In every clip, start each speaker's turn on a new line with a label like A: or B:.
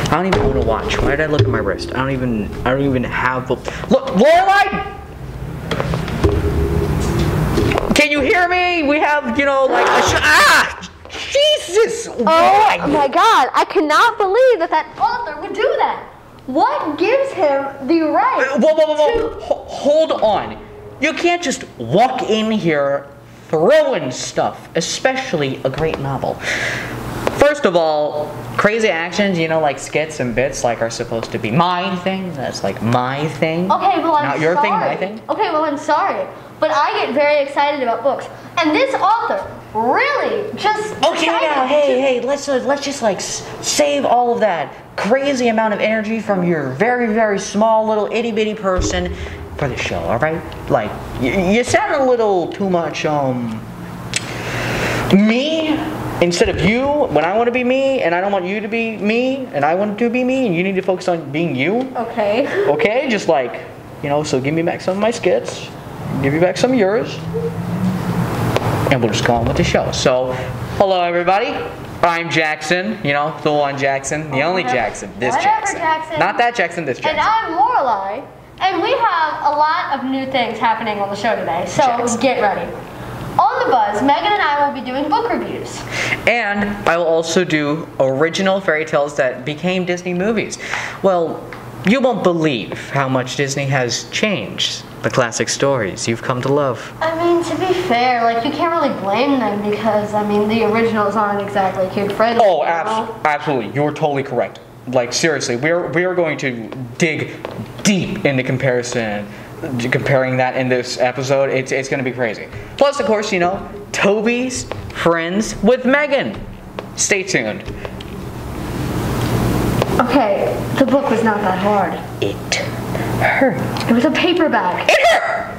A: I don't even want to watch. Why did I look at my wrist? I don't even have. Look, Lorelai! Can you hear me? We have, you know, like Jesus!
B: Oh my God! I cannot believe that author would do that. What gives him the right?
A: Whoa! Hold on. You can't just walk in here throwing stuff, especially a great novel. First of all, crazy actions, you know, like skits and bits, like are supposed to be my thing. That's like my thing.
B: Okay, well, I'm
A: not your
B: sorry.
A: thing, my thing.
B: Okay, well, I'm sorry, but I get very excited about books, and this author really just.
A: Okay, now, hey, let's just like save all of that crazy amount of energy from your very small little itty bitty person for the show. All right, like you sound a little too much me. Instead of you, when I want to be me, and I don't want you to be me, and I want to be me, and you need to focus on being you.
B: Okay.
A: Okay, just like, you know, so give me back some of my skits, give me back some of yours, and we'll just go on with the show. So, hello everybody, I'm Jackson, you know, the one Jackson, the only Jackson, this Jackson. Not that Jackson, this Jackson.
B: And I'm Lorelai, and we have a lot of new things happening on the show today, so
A: Jackson.
B: Get ready. On The Buzz, Megan and I will be doing book reviews.
A: And I will also do original fairy tales that became Disney movies. Well, you won't believe how much Disney has changed the classic stories you've come to love.
B: I mean, to be fair, like, you can't really blame them because, I mean, the originals aren't exactly kid-friendly.
A: Oh, absolutely. You're totally correct. Like, seriously, we are going to dig deep into comparing that in this episode. It's going to be crazy. Plus, of course, you know, Toby's friends with Megan. Stay tuned.
B: Okay, the book was not that hard.
A: It hurt.
B: It was a paperback.
A: It hurt!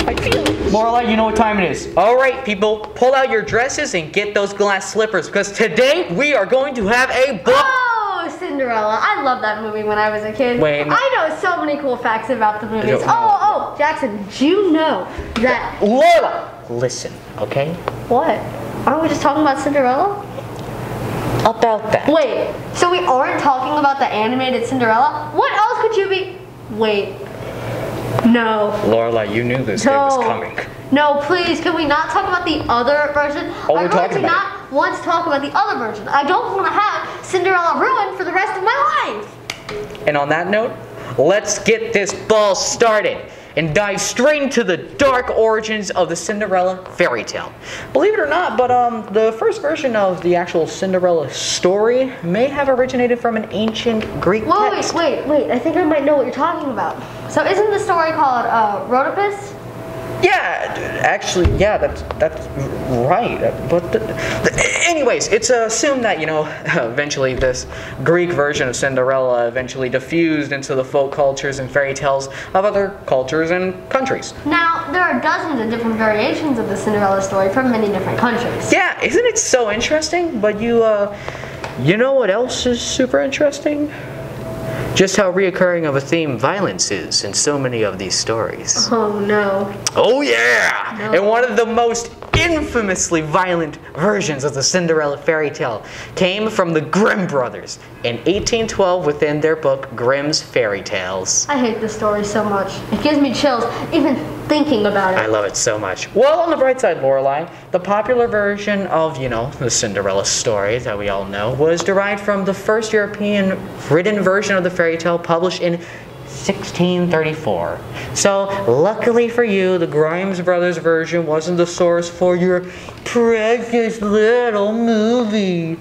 A: I feel it. Lorelai, you know what time it is. All right, people, pull out your dresses and get those glass slippers because today we are going to have a book.
B: Oh, Cinderella. I loved that movie when I was a kid.
A: Wait.
B: I know so many cool facts about the movies. Oh, Jackson, do you know that...
A: Lorelai, listen, okay?
B: What? Aren't we just talking about Cinderella?
A: About that.
B: Wait, so we aren't talking about the animated Cinderella? What else could you be... Wait. No.
A: Lorelai, you knew this day was coming.
B: No, please, can we not talk about the other version?
A: Oh,
B: I really do not want to talk about the other version. I don't want to have Cinderella ruined for the rest of my life.
A: And on that note, let's get this ball started and dive straight into the dark origins of the Cinderella fairy tale. Believe it or not, but the first version of the actual Cinderella story may have originated from an ancient Greek text.
B: Wait, I think I might know what you're talking about. So isn't the story called Rhodopus?
A: Yeah, actually, yeah, that's right. But anyways, it's assumed that, you know, eventually this Greek version of Cinderella eventually diffused into the folk cultures and fairy tales of other cultures and countries.
B: Now, there are dozens of different variations of the Cinderella story from many different countries.
A: Yeah, isn't it so interesting? But you know what else is super interesting? Just how reoccurring of a theme violence is in so many of these stories.
B: Oh no.
A: Oh yeah!
B: No.
A: And one of the most infamously violent versions of the Cinderella fairy tale came from the Grimm brothers in 1812 within their book Grimm's Fairy Tales.
B: I hate this story so much. It gives me chills even thinking about it.
A: I love it so much. Well, on the bright side, Lorelai, the popular version of, you know, the Cinderella story that we all know was derived from the first European written version of the fairy tale published in 1634. So, luckily for you, the Grimes brothers version wasn't the source for your precious little movie.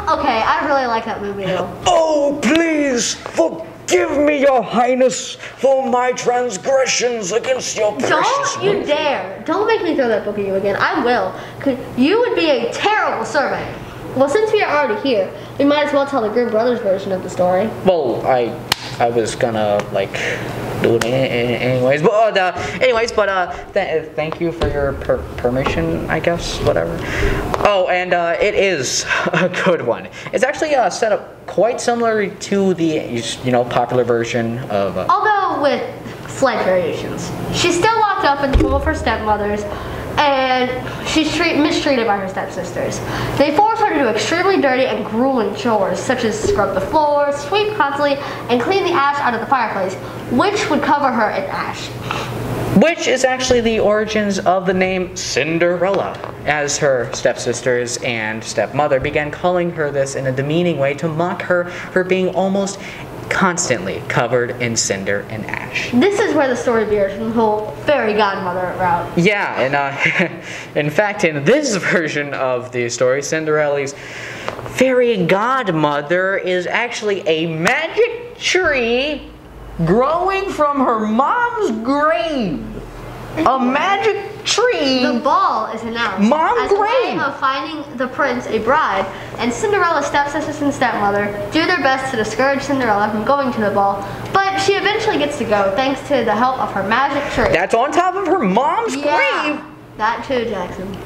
B: Okay, I really like that movie though.
A: Oh, please forgive me, your highness, for my transgressions against your precious
B: Don't you
A: movie.
B: dare. Don't make me throw that book at you again. I will. 'Cause you would be a terrible servant. Well, since we are already here, we might as well tell the Grimm brothers version of the story.
A: Well, I was gonna, like, do it anyways. But, thank you for your permission, I guess, whatever. Oh, and it is a good one. It's actually set up quite similar to the, you know, popular version of...
B: Although with slight variations. She's still locked up in the home of her stepmothers, and she's mistreated by her stepsisters. They force her to do extremely dirty and grueling chores, such as scrub the floors, sweep constantly, and clean the ash out of the fireplace, which would cover her in ash.
A: Which is actually the origins of the name Cinderella, as her stepsisters and stepmother began calling her this in a demeaning way to mock her for being almost constantly covered in cinder and ash.
B: This is where the story veers from the whole fairy godmother route.
A: Yeah, and in fact, in this version of the story, Cinderella's fairy godmother is actually a magic tree growing from her mom's grave. A magic tree.
B: The ball is announced as a way of finding the prince a bride, and Cinderella's stepsisters and stepmother do their best to discourage Cinderella from going to the ball, but she eventually gets to go thanks to the help of her magic tree.
A: That's on top of her mom's grave.
B: That too, Jackson.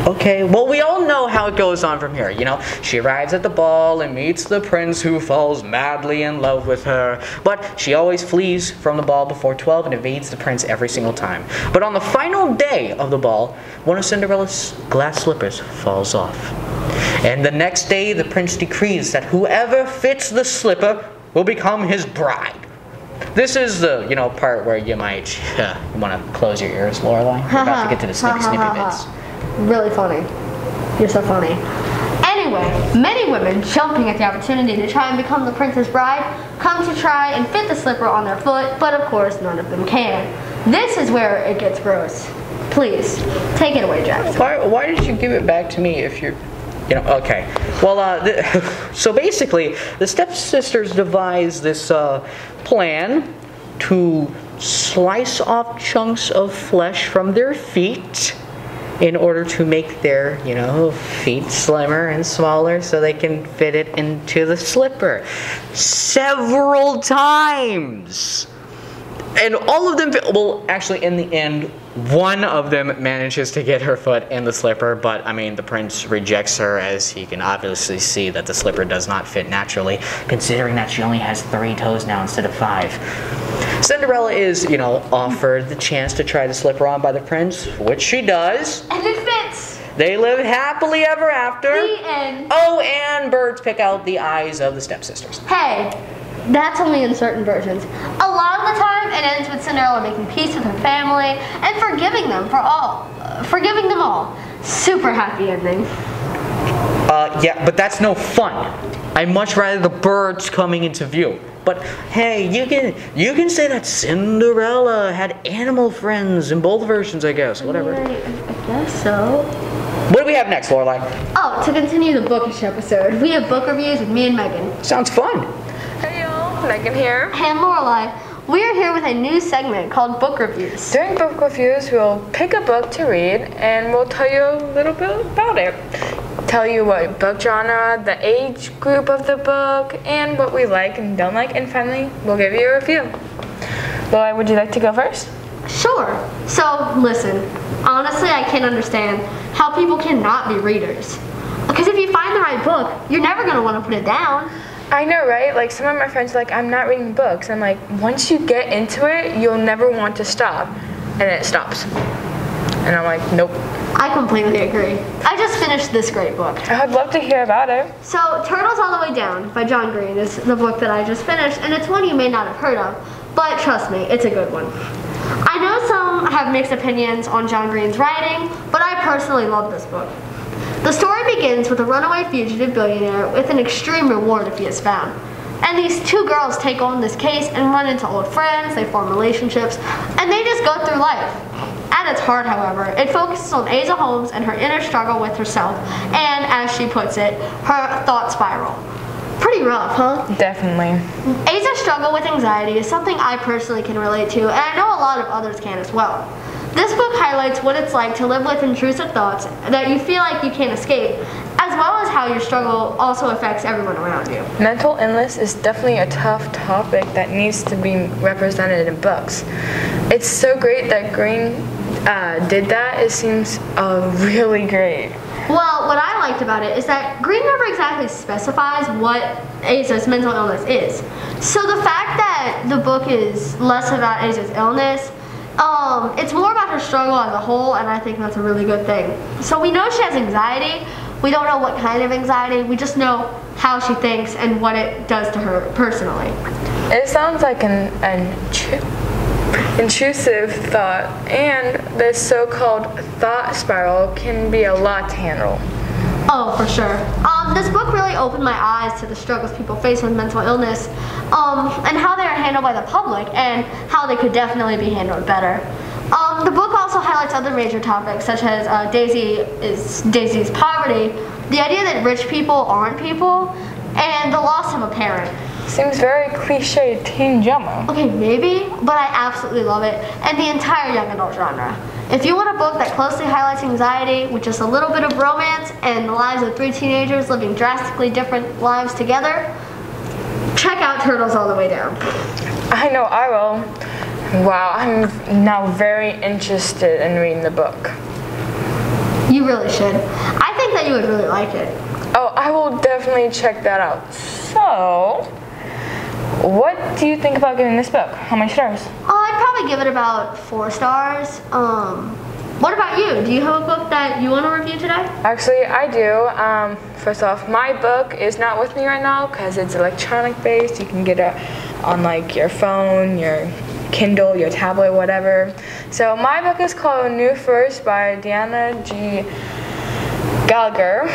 A: Okay, well, we all know how it goes on from here. You know, she arrives at the ball and meets the prince, who falls madly in love with her. But she always flees from the ball before 12 and evades the prince every single time. But on the final day of the ball, one of Cinderella's glass slippers falls off. And the next day, the prince decrees that whoever fits the slipper will become his bride. This is the, part where you might want to close your ears, Lorelai. We're about to get to the snippy bits.
B: Really funny. You're so funny. Anyway, many women, jumping at the opportunity to try and become the prince's bride, come to try and fit the slipper on their foot, but of course none of them can. This is where it gets gross. Please, take it away, Jackson.
A: Why did you give it back to me if you're... okay. Well, so basically, the stepsisters devise this plan to slice off chunks of flesh from their feet in order to make their, feet slimmer and smaller so they can fit it into the slipper. Several times! And all of them, well, actually, in the end, one of them manages to get her foot in the slipper, but, the prince rejects her, as he can obviously see that the slipper does not fit naturally, considering that she only has 3 toes now instead of 5. Cinderella is, offered the chance to try the slipper on by the prince, which she does.
B: And it fits!
A: They live happily ever after.
B: The end.
A: Oh, and birds pick out the eyes of the stepsisters.
B: Hey, that's only in certain versions. A lot of the time, it ends with Cinderella making peace with her family and forgiving them all. Super happy ending.
A: Yeah, but that's no fun. I'd much rather the birds coming into view. But hey, you can say that Cinderella had animal friends in both versions, I guess. Whatever.
B: I guess so.
A: What do we have next, Lorelai?
B: Oh, to continue the Bookish episode, we have book reviews with me and Megan.
A: Sounds fun.
C: Hey y'all, Megan here.
B: And Lorelai. We are here with a new segment called Book Reviews.
C: During book reviews, we'll pick a book to read and we'll tell you a little bit about it. Tell you what book genre, the age group of the book, and what we like and don't like, and finally, we'll give you a review. Lorelai, would you like to go first?
B: Sure. So, listen. Honestly, I can't understand how people cannot be readers. Because if you find the right book, you're never going to want to put it down.
C: I know, right? Like, some of my friends are like, I'm not reading books. I'm like, once you get into it, you'll never want to stop. And then it stops. And I'm like, nope.
B: I completely agree. I just finished this great book.
C: I'd love to hear about it.
B: So, Turtles All the Way Down by John Green is the book that I just finished, and it's one you may not have heard of, but trust me, it's a good one. I know some have mixed opinions on John Green's writing, but I personally love this book. The story begins with a runaway fugitive billionaire with an extreme reward if he is found. And these 2 girls take on this case and run into old friends, they form relationships, and they just go through life. At its heart, however, it focuses on Asa Holmes and her inner struggle with herself, and, as she puts it, her thought spiral. Pretty rough, huh?
C: Definitely.
B: Asa's struggle with anxiety is something I personally can relate to, and I know a lot of others can as well. This book highlights what it's like to live with intrusive thoughts that you feel like you can't escape, as well as how your struggle also affects everyone around you.
C: Mental illness is definitely a tough topic that needs to be represented in books. It's so great that Green did that. It seems really great.
B: Well, what I liked about it is that Green never exactly specifies what Asa's mental illness is. So the fact that the book is less about Asa's illness, it's more about her struggle as a whole, and I think that's a really good thing. So we know she has anxiety, We don't know what kind of anxiety. We just know how she thinks and what it does to her personally.
C: It sounds like an intrusive thought, and this so-called thought spiral can be a lot to handle.
B: Oh, for sure. This book really opened my eyes to the struggles people face with mental illness, and how they are handled by the public, and how they could definitely be handled better. The book also highlights other major topics, such as Daisy's poverty, the idea that rich people aren't people, and the loss of a parent.
C: Seems very cliche teen drama.
B: Okay, maybe, but I absolutely love it, and the entire young adult genre. If you want a book that closely highlights anxiety with just a little bit of romance and the lives of 3 teenagers living drastically different lives together, check out Turtles All the Way Down.
C: I know I will. Wow, I'm now very interested in reading the book.
B: You really should. I think that you would really like it.
C: Oh, I will definitely check that out. So, what do you think about giving this book? How many stars?
B: I'd probably give it about 4 stars. What about you? Do you have a book that you want to review today?
C: Actually, I do. First off, my book is not with me right now because it's electronic based. You can get it on like your phone, your Kindle, your tablet, whatever. So my book is called New First by Deanna G. Gallagher.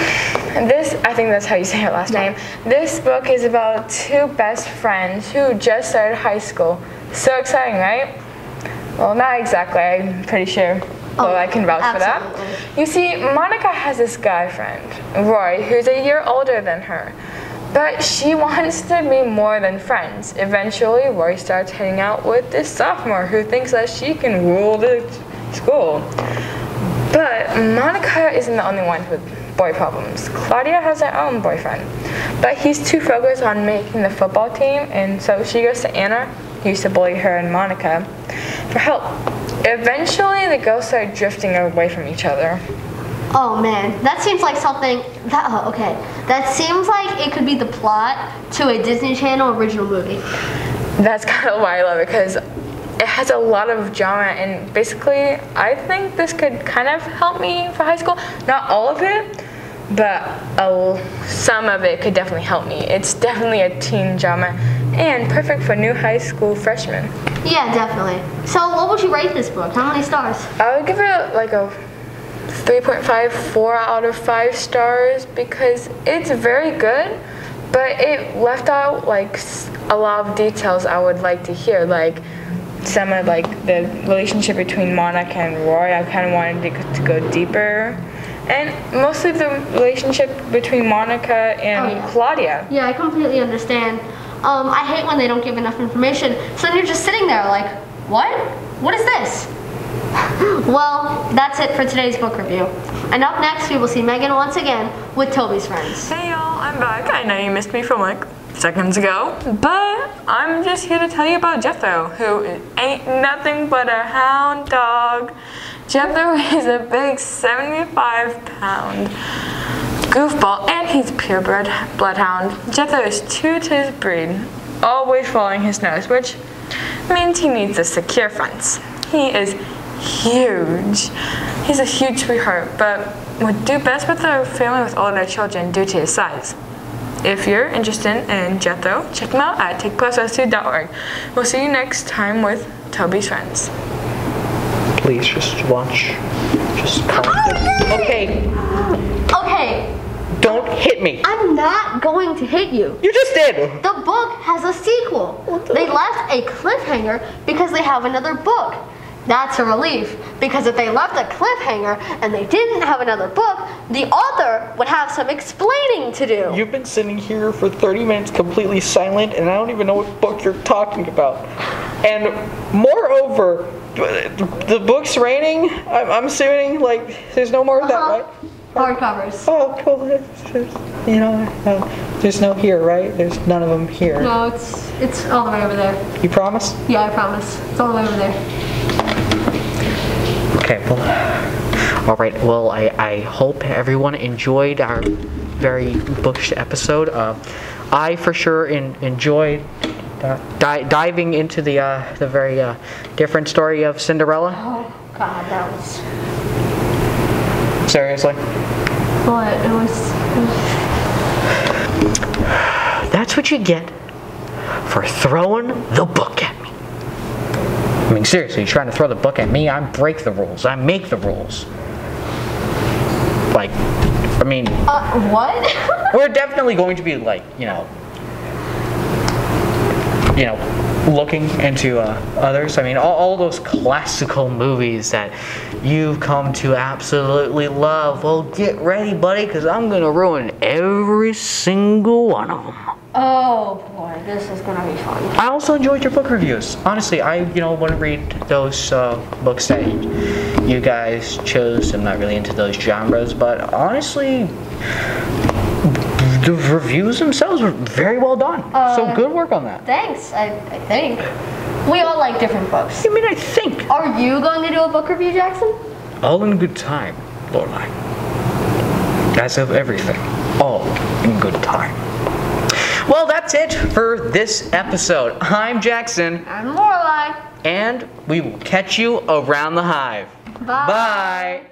C: This, I think that's how you say her last name. This book is about 2 best friends who just started high school. So exciting, right? Well, not exactly, I'm pretty sure. Well, I can vouch for that. You see, Monica has this guy friend, Roy, who's a year older than her. But she wants to be more than friends. Eventually, Roy starts hanging out with this sophomore who thinks that she can rule the school. But Monica isn't the only one with boy problems. Claudia has her own boyfriend. But he's too focused on making the football team, and so she goes to Anna, who used to bully her and Monica, for help. Eventually, the girls start drifting away from each other.
B: Oh man, that seems like something that seems like it could be the plot to a Disney Channel original movie.
C: That's kind of why I love it, because it has a lot of drama, and basically I think this could kind of help me for high school. Not all of it, but some of it could definitely help me. It's definitely a teen drama and perfect for new high school freshmen.
B: Yeah, definitely. So what would you rate this book? How many stars?
C: I would give it like a 3.5, 4 out of 5 stars because it's very good, but it left out like a lot of details I would like to hear, like some of like the relationship between Monica and Roy. I kind of wanted to go deeper, and mostly the relationship between Monica and Claudia.
B: Yeah, I completely understand. I hate when they don't give enough information, so then you're just sitting there like, what? What is this? Well, that's it for today's book review. And up next, we will see Megan once again with Toby's friends.
C: Hey y'all, I'm back. I know you missed me from like seconds ago, but I'm just here to tell you about Jethro, who ain't nothing but a hound dog. Jethro is a big 75-pound goofball, and he's purebred bloodhound. Jethro is true to his breed, always following his nose, which means he needs a secure fence. He is huge. He's a huge sweetheart, but would do best with a family with older children due to his size. If you're interested in Jethro, check him out at takeplusrescue.org. We'll see you next time with Toby's friends.
A: Please just watch. Just calm down. Okay.
B: Okay.
A: Don't hit me.
B: I'm not going to hit you.
A: You just did.
B: The book has a sequel. They left a cliffhanger because they have another book. That's a relief, because if they left a cliffhanger and they didn't have another book, the author would have some explaining to do.
A: You've been sitting here for 30 minutes completely silent, and I don't even know what book you're talking about. And moreover, the book's raining. I'm assuming, like, there's no more of that, right?
B: Hardcovers.
A: Oh, cool. You know, there's no here, right? There's none of them here.
B: No, it's all the way over there.
A: You promise?
B: Yeah, I promise. It's all the way over there.
A: Okay, well, all right. Well, I hope everyone enjoyed our very bookish episode. I for sure enjoyed diving into the very different story of Cinderella.
B: Oh God, that was.
A: Seriously?
B: But it was
A: That's what you get for throwing the book at me. I mean, seriously, you're trying to throw the book at me? I break the rules. I make the rules. Like, I mean...
B: what?
A: We're definitely going to be, like, looking into others. I mean, all those classical movies that you've come to absolutely love. Well, get ready, buddy, because I'm going to ruin every single one of them.
B: Oh boy, this is gonna be fun.
A: I also enjoyed your book reviews. Honestly, I want to read those books that you guys chose. I'm not really into those genres, but honestly, the reviews themselves were very well done. So good work on that.
B: Thanks, I think. We all like different books.
A: I mean, I think.
B: Are you going to do a book review, Jackson?
A: All in good time, Lorelai. As of everything, all in good time. Well, that's it for this episode. I'm Jackson.
B: I'm Lorelai.
A: And we will catch you around the hive.
B: Bye.
A: Bye.